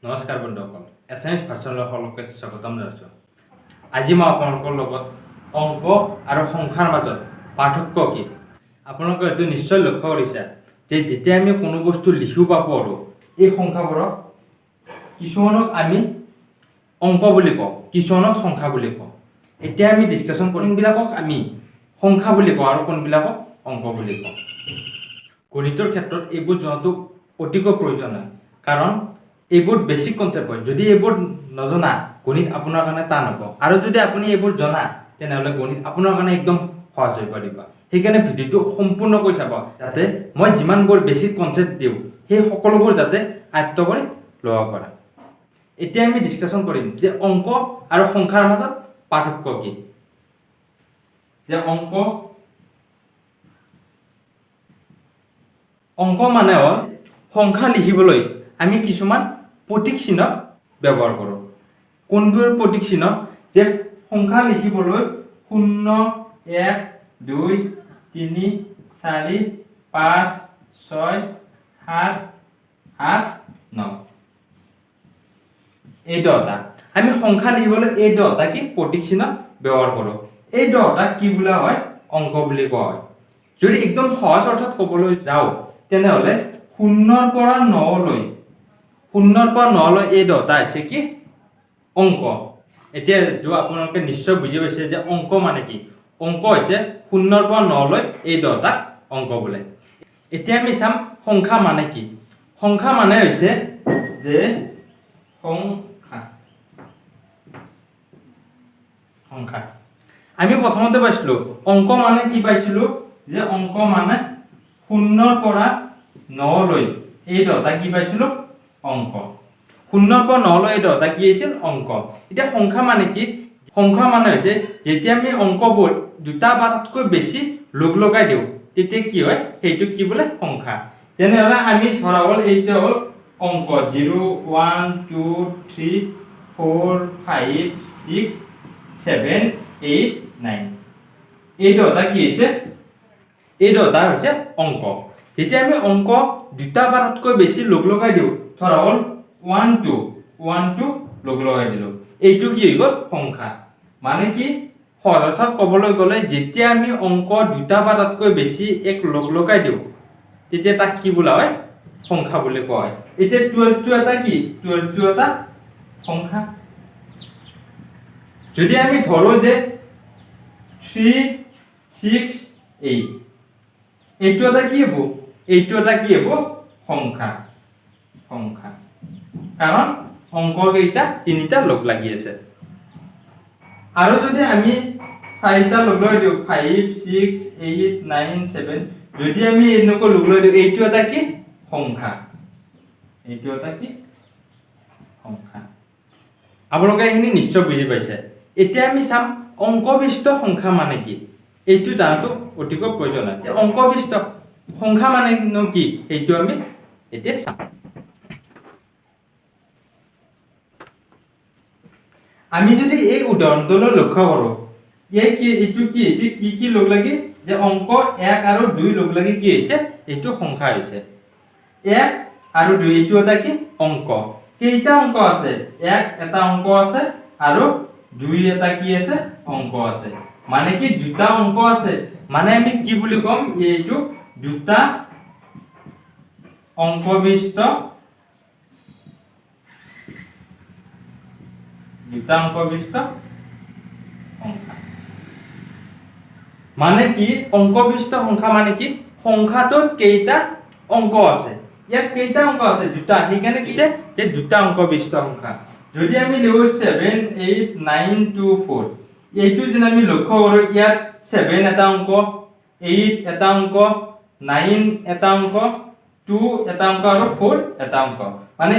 নমস্কাৰ বন্ধুসকল, এছএমএছ ভাৰ্চনেলৰ সকলোকে স্বাগতম জনাইছোঁ। আজি মই আপোনালোকৰ লগত অংক আৰু সংখ্যাৰ মাজত পাৰ্থক্য কি আপোনালোকে এইটো নিশ্চয় লক্ষ্য কৰিছে যে যেতিয়া আমি কোনো বস্তু লিখিব বা পঢ়োঁ, এই সংখ্যাবোৰক কিছুমানক আমি অংক বুলি কওঁ, কিছুমানক সংখ্যা বুলি কওঁ। এতিয়া আমি ডিছকাশ্যন কৰিম কোনবিলাকক আমি সংখ্যা বুলি কওঁ আৰু কোনবিলাকক অংক বুলি কওঁ। গণিতৰ ক্ষেত্ৰত এইবোৰ জনাটো অতিকৈ প্ৰয়োজন হয়, কাৰণ এইবোৰ বেছিক কনচেপ্ট হয়। যদি এইবোৰ নজনা গণিত আপোনাৰ কাৰণে টান হ'ব, আৰু যদি আপুনি এইবোৰ জনা তেনেহ'লে গণিত আপোনাৰ কাৰণে একদম সহজ হৈ পৰিব। সেইকাৰণে ভিডিঅ'টো সম্পূৰ্ণকৈ চাব, যাতে মই যিমানবোৰ বেছিক কনচেপ্ট দিওঁ সেই সকলোবোৰ যাতে আয়ত্ত কৰি ল'ব পাৰে। এতিয়া আমি ডিছকাশ্যন কৰিম যে অংক আৰু সংখ্যাৰ মাজত পাৰ্থক্য কি। যে অংক মানে হ'ল সংখ্যা লিখিবলৈ আমি কিছুমান প্ৰতীক চিহ্ন ব্যৱহাৰ কৰোঁ। কোনবোৰ প্ৰতীক চিহ্ন? যে সংখ্যা লিখিবলৈ 0, 1, 2, 3, 4, 5, 6, 7, 8, 9 এই 10টা আমি সংখ্যা লিখিবলৈ এই 10টা কি প্ৰতীক চিহ্ন ব্যৱহাৰ কৰোঁ। এই 10টা কি বোলা হয়? অংক বুলি কোৱা হয়। যদি একদম সহজ অৰ্থত ক'বলৈ যাওঁ তেনেহ'লে 0ৰ পৰা 9লৈ এই 10টা হৈছে কি অংক। এতিয়া আপোনালোকে নিশ্চয় বুজি পাইছে যে অংক মানে কি। অংক হৈছে 0ৰ পৰা 9লৈ এই 10টা অংক বোলে। এতিয়া আমি চাম সংখ্যা মানে কি। সংখ্যা মানে হৈছে যে সংখ্যা আমি প্ৰথমতে পাইছিলোঁ অংক মানে কি পাইছিলোঁ? যে অংক মানে 0ৰ পৰা 9লৈ এই 10টা কি পাইছিলোঁ? অংক। 0ৰ পৰা 9লৈ এই 10টা কি আছিল? অংক। এতিয়া সংখ্যা মানে কি? সংখ্যা মানে হৈছে যেতিয়া আমি অংকবোৰ দুটা বা তাতকৈ বেছি লগ লগাই দিওঁ তেতিয়া কি হয়? সেইটো কি বোলে? সংখ্যা। তেনেহ'লে আমি ধৰা হ'ল এইটো হ'ল অংক 0, 1, 2, 3, 4, 5, 6, 7, 8, 9 এই 10টা কি হৈছে? এই 10টা হৈছে অংক। যেতিয়া আমি অংক দুটা বা তাতকৈ বেছি লগ লগাই দিওঁ, ধৰা হ'ল 1, 2 লগ লগাই দিলোঁ, এইটো কি হৈ গ'ল? সংখ্যা। মানে কি সহজ অৰ্থত ক'বলৈ গ'লে যেতিয়া আমি অংক দুটা বা তাতকৈ বেছি এক লগ লগাই দিওঁ তেতিয়া তাক কি বোলা হয়? সংখ্যা বুলি কোৱা হয়। এতিয়া 12টো এটা কি? 12টো এটা সংখ্যা। যদি আমি ধৰো যে 3, 6, 8 এইটো এটা কি হ'ব? এইটো এটা কি হ'ব? সংখ্যা। সংখ্যা কাৰণ অংক কেইটা তিনিটা লগ লাগি আছে। আৰু যদি আমি 4টা লগ লগাই দিওঁ 5, 6, 8, 9, 7 যদি আমি এনেকৈ লগ লগাই দিওঁ এইটো এটা কি? সংখ্যা। এইটো এটা কি? সংখ্যা। আপোনালোকে এইখিনি নিশ্চয় বুজি পাইছে। এতিয়া আমি চাম অংকবিষ্ট সংখ্যা মানে কি। এইটো জানাটো অতিকৈ প্ৰয়োজন হয়। অংকবিষ্ট সংখ্যা মানেনো কি সেইটো আমি এতিয়া চাম। আমি যদি এই উদাহৰণটোলৈ লক্ষ্য কৰোঁ, এইটো কি হৈছে? কি লগ লাগি? যে অংক 1 আৰু 2 লগ লাগি কি হৈছে? এইটো সংখ্যা হৈছে। 1 আৰু 2 এইটো এটা কি? অংক। কেইটা অংক আছে? 1 এটা অংক আছে আৰু 2 এটা কি আছে? অংক আছে। মানে কি দুটা অংক আছে। মানে আমি কি বুলি ক'ম? এইটো দুটা অংকবিষ্ট সংখ্যা। মানে কি অংকবিষ্ট সংখ্যা মানে কি? সংখ্যাটোত কেইটা অংক আছে। ইয়াত কেইটা অংক আছে? দুটা। সেইকাৰণে কি যে দুটা অংকবিষ্ট সংখ্যা। যদি আমি লিখো 7, 8, 9, 2, 4 এইটো যদি আমি লক্ষ্য কৰোঁ ইয়াত 7 এটা অংক, 8 এটা অংক, 9 এটা অংক, 2 এটা অংক আৰু 4 এটা অংক। মানে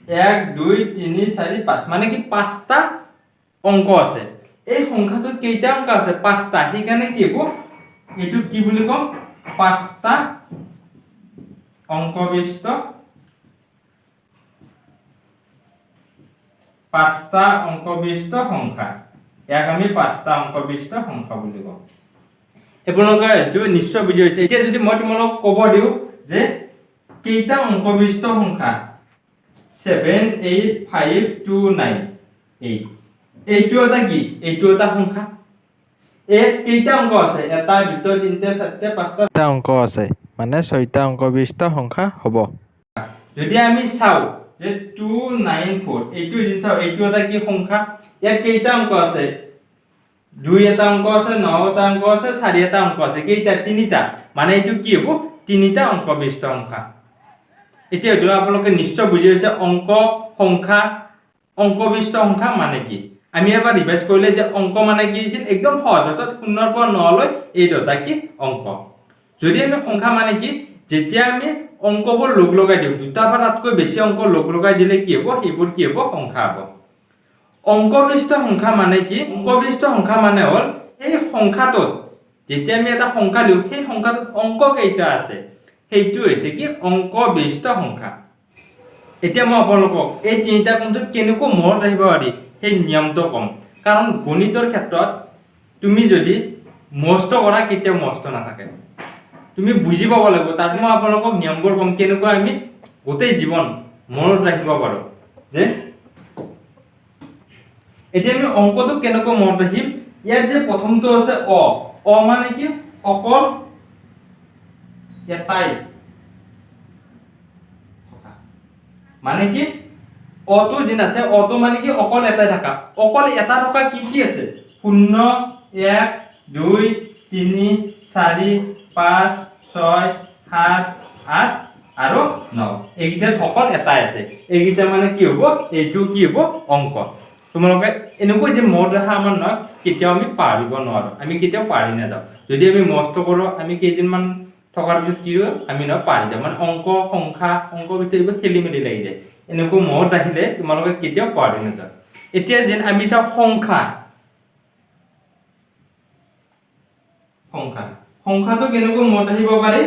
1, 2, 3, 4, 5 মানে কি 5টা অংক আছে। এই সংখ্যাটোত কেইটা অংক আছে? 5টা। সেইকাৰণে কি হ'ব? এইটো কি বুলি ক'ম? 5টা অংকবিষ্ট সংখ্যা। ইয়াক আমি 5টা অংকবিষ্ট সংখ্যা বুলি কওঁ। আপোনালোকে এইটো নিশ্চয় বুজি পাইছে। এতিয়া যদি মই তোমালোকক ক'ব দিওঁ যে কেইটা অংকবিষ্ট সংখ্যা 7 8 5 2 9 8 এইটো এটা কি এইটো এটা সংখ্যা এত কেইটা অংক আছে এটা দুটা তিনটা চারটা পাঁচটা অংক আছে মানে 6টা অংক বিশিষ্ট সংখ্যা হ'ব যদি আমি চাও যে 294 এইটো যদি চাও এইটো এটা কি সংখ্যা ইয়াত কেইটা অংক আছে 2 এটা অংক আছে 9 এটা অংক আছে 4 এটা অংক আছে কেইটা তিনিটা মানে এইটো কি হ'ব তিনিটা অংক বিশিষ্ট সংখ্যা এতিয়া ধৰা আপোনালোকে নিশ্চয় বুজি পাইছে অংক সংখ্যা অংক বিশিষ্ট সংখ্যা মানে কি আমি এবাৰ ৰিভাইজ কৰিলে যে অংক মানে কি আছিল একদম সহজ অৰ্থাৎ 0 ৰ পৰা 9 লৈ এই দুটা কি অংক যদি আমি সংখ্যা মানে কি যেতিয়া আমি অংকবোৰ লগ লগাই দিও দুটা বা তাতকৈ বেছি অংক লগ লগাই দিলে কি হ'ব সেইবোৰ কি হ'ব সংখ্যা হ'ব অংক বিশিষ্ট সংখ্যা মানে কি অংক বিশিষ্ট সংখ্যা মানে হ'ল এই সংখ্যাটোত যেতিয়া আমি এটা সংখ্যা লিও সেই সংখ্যাটোত অংক কেইটা আছে সেইটো হৈছে কি অংক বিশিষ্ট সংখ্যা এতিয়া মই আপোনালোকক এই তিনিটা কনচেপ্ট কেনেকৈ মনত ৰাখিব পাৰি সেই নিয়মটো কম কাৰণ গণিতৰ ক্ষেত্ৰত তুমি যদি মুখস্থ কৰা কেতিয়াও মুখস্থ নাথাকে তুমি বুজি পাব লাগিব তাত মই আপোনালোকক নিয়মবোৰ কম কেনেকৈ আমি গোটেই জীৱন মনত ৰাখিব পাৰো যে এতিয়া আমি অংকটো কেনেকৈ মনত ৰাখিম ইয়াত যে প্ৰথমটো আছে অ মানে কি অকল এটাই মানে কি অটো জিন আছে অটো মানে কি অকল এটাই থাকা অকল এটা থকা কি কি আছে 0 1 2 3 4 5 6 7 8 আৰু 9 এইকেইটা অকল এটাই আছে এইকেইটা মানে কি হ'ব এইটো কি হ'ব অংক তোমালোকে এনেকৈ যে মনত ৰাখা আমাৰ নহয় কেতিয়াও আমি পাৰিব নোৱাৰো আমি কেতিয়াও পাৰি না যাও যদি আমি মস্ত কৰো আমি কেইদিনমান থকাৰ পিছত কি হয় আমি ন পাৰি যাম মানে অংক সংখ্যা অংক বিস্তাৰিব খেলি মেলি লাগি যায় এনেকৈ মনত ৰাখিলে তোমালোকে কেতিয়াও পাৰি না যাও এতিয়া যেন আমি চাও সংখ্যা সংখ্যাটো কেনেকৈ মনত ৰাখিব পাৰি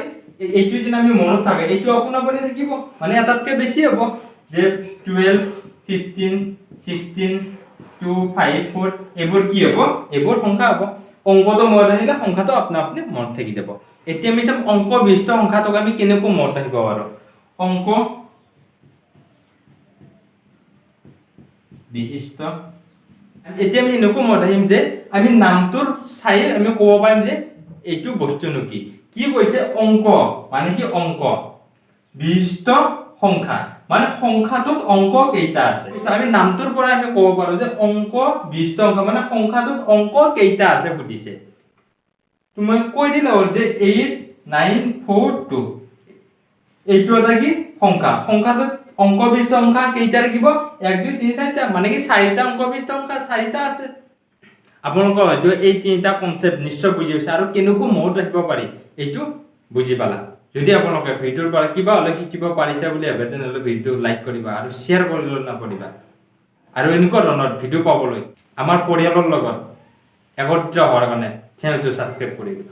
এইটো যেন আমি মনত থাকে এইটো আপোনাৰ বনি থাকিব মানে এটাতকৈ বেছি হ'ব যে 12 15 16 2 5 4 এইবোৰ কি হ'ব এইবোৰ সংখ্যা হ'ব অংকটো মনত ৰাখিলে সংখ্যাটো আপনা আপনি মনত থাকি যাব এতিয়া আমি চাম অংক বিশিষ্ট সংখ্যাটোক আমি কেনেকৈ মনত ৰাখিব পাৰো অংক বিশিষ্ট এতিয়া আমি এনেকৈ মনত ৰাখিম যে আমি নামটোৰ চাই আমি ক'ব পাৰিম যে এইটো বস্তুনো কি কি কৈছে অংক মানে কি অংক বিশিষ্ট সংখ্যা মানে সংখ্যাটোত অংক কেইটা আছে আমি নামটোৰ পৰা আমি ক'ব পাৰো যে অংক বিশিষ্ট সংখ্যা মানে সংখ্যাটোত অংক কেইটা আছে সুধিছে তুমি কৈ দিলে হ'ল যে 8 9 4 2 এইটো এটা কি সংখ্যা সংখ্যাটোত অংক বিশিষ্ট সংখ্যা কেইটা থাকিব 1 2 3 4টা মানে কি 4টা অংক বিশিষ্ট সংখ্যা 4টা আছে আপোনালোকৰ হয়তো এই তিনিটা কনসেপ্ট নিশ্চয় বুজি পাইছে আৰু কেনেকৈ মনত ৰাখিব পাৰি এইটো বুজি পালা যদি আপোনালোকে ভিডিওৰ পৰা কিবা হলে শিকিব পাৰিছে বুলি ভাবে তেনেহলে ভিডিও লাইক কৰিবা আৰু শেয়াৰ কৰিবলৈ নাপাহৰিবা আৰু এনেকুৱা ধৰণৰ ভিডিও পাবলৈ আমাৰ পৰিয়ালৰ লগত একত্ৰ হোৱাৰ কাৰণে চেনেলটো সাবস্ক্ৰাইব কৰিবা